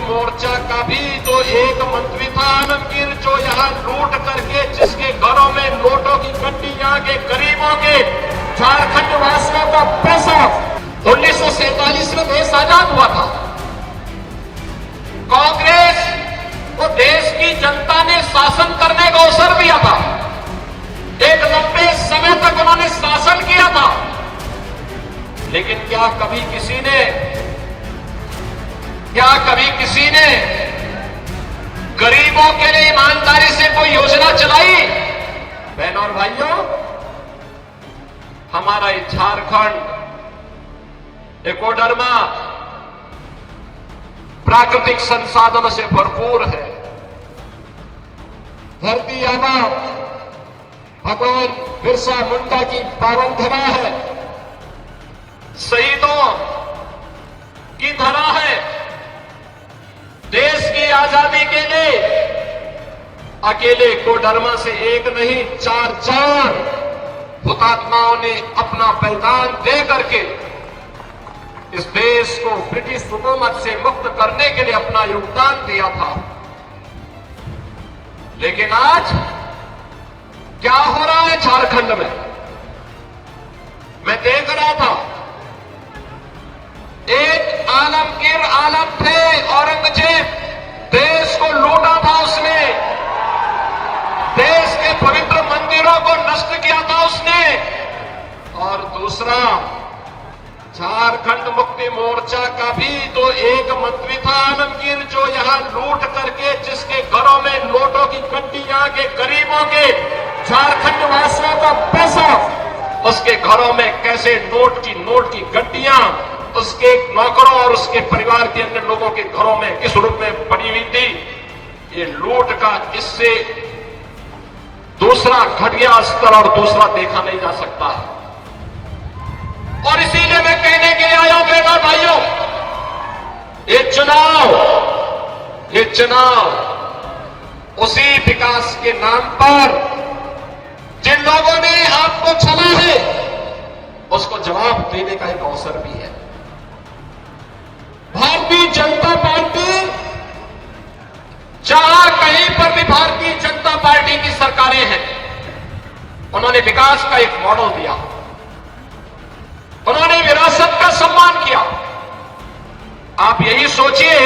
मोर्चा का भी तो एक मंत्री था आलमगीर, जो यहाँ लूट करके जिसके घरों में नोटों की गड्डी, यहाँ के गरीबों के, झारखंड वासियों का पैसा। 1947 में देश आजाद हुआ था। कांग्रेस को देश की जनता ने शासन करने का अवसर दिया था। एक लंबे समय तक उन्होंने शासन किया था, लेकिन क्या कभी किसी ने गरीबों के लिए ईमानदारी से कोई योजना चलाई? बहनों और भाइयों, हमारा ये झारखंड एकोडर्मा प्राकृतिक संसाधनों से भरपूर है। धरती आबा भगवान बिरसा मुंडा की पावन धरा है, शहीदों की धरा है। देश की आजादी के लिए अकेले कोडरमा से एक नहीं, चार हुतात्माओं ने अपना बलिदान दे करके इस देश को ब्रिटिश हुकूमत से मुक्त करने के लिए अपना योगदान दिया था। लेकिन आज क्या हो रहा है झारखंड में? मैं देख रहा था, एक आलमगीर आलम थे, औरंगजेब, देश को लूटा था उसने, देश के पवित्र मंदिरों को नष्ट किया था उसने। और दूसरा, झारखंड मुक्ति मोर्चा का भी तो एक मंत्री था आलमगीर, जो यहाँ लूट करके जिसके घरों में नोटों की गड्डी, यहाँ के गरीबों के, झारखंड वासियों का पैसा, उसके घरों में कैसे नोट की गड्डियां उसके नौकरों और उसके परिवार के अन्य लोगों के घरों में किस रूप में पड़ी हुई थी। ये लूट का इससे दूसरा घटिया स्तर और दूसरा देखा नहीं जा सकता है। और इसीलिए मैं कहने के लिए आया हूं बेटा भाइयों, ये चुनाव उसी विकास के नाम पर जिन लोगों ने आपको छला है, उसको जवाब देने का एक अवसर भी है। भारतीय जनता पार्टी, जहां कहीं पर भी भारतीय जनता पार्टी की सरकारें हैं, उन्होंने विकास का एक मॉडल दिया, उन्होंने विरासत का सम्मान किया। आप यही सोचिए,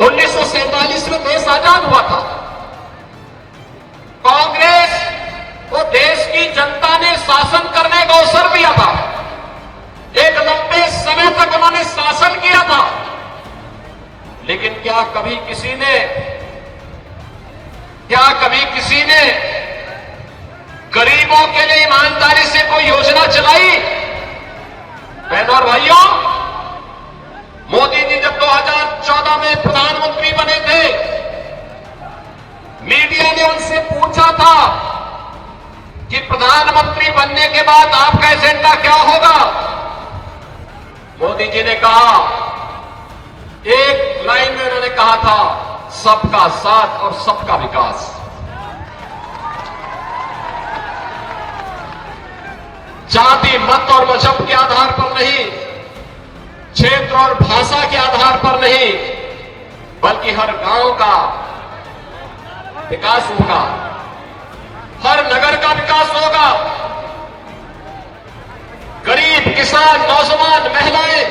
1947 में देश आजाद हुआ था। कांग्रेस को देश की जनता ने शासन करने का अवसर दिया था। एक लंबे समय तक उन्होंने शासन किया था, लेकिन क्या कभी किसी ने गरीबों के लिए ईमानदारी से कोई योजना चलाई? बहनों और भाइयों, मोदी जी जब 2014 में प्रधानमंत्री बने थे, मीडिया ने उनसे पूछा था कि प्रधानमंत्री बनने के बाद आपका एजेंडा क्या होगा? मोदी जी ने कहा, एक लाइन में उन्होंने कहा था, सबका साथ और सबका विकास। जाति, मत और मजहब के आधार पर नहीं, क्षेत्र और भाषा के आधार पर नहीं, बल्कि हर गांव का विकास होगा, हर नगर का विकास होगा। गरीब, किसान, नौजवान, महिलाएं,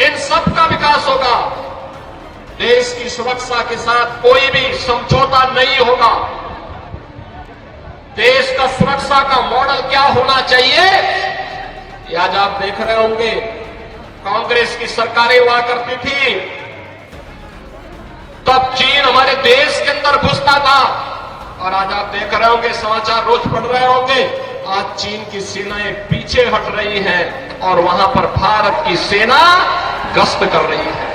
इन सब का विकास होगा। देश की सुरक्षा के साथ कोई भी समझौता नहीं होगा। देश का सुरक्षा का मॉडल क्या होना चाहिए, ये आज आप देख रहे होंगे। कांग्रेस की सरकारें हुआ करती थी, तब चीन हमारे देश के अंदर घुसता था, और आज आप देख रहे होंगे, समाचार रोज पढ़ रहे होंगे, आज चीन की सेनाएं पीछे हट रही हैं और वहां पर भारत की सेना गश्त कर रही है।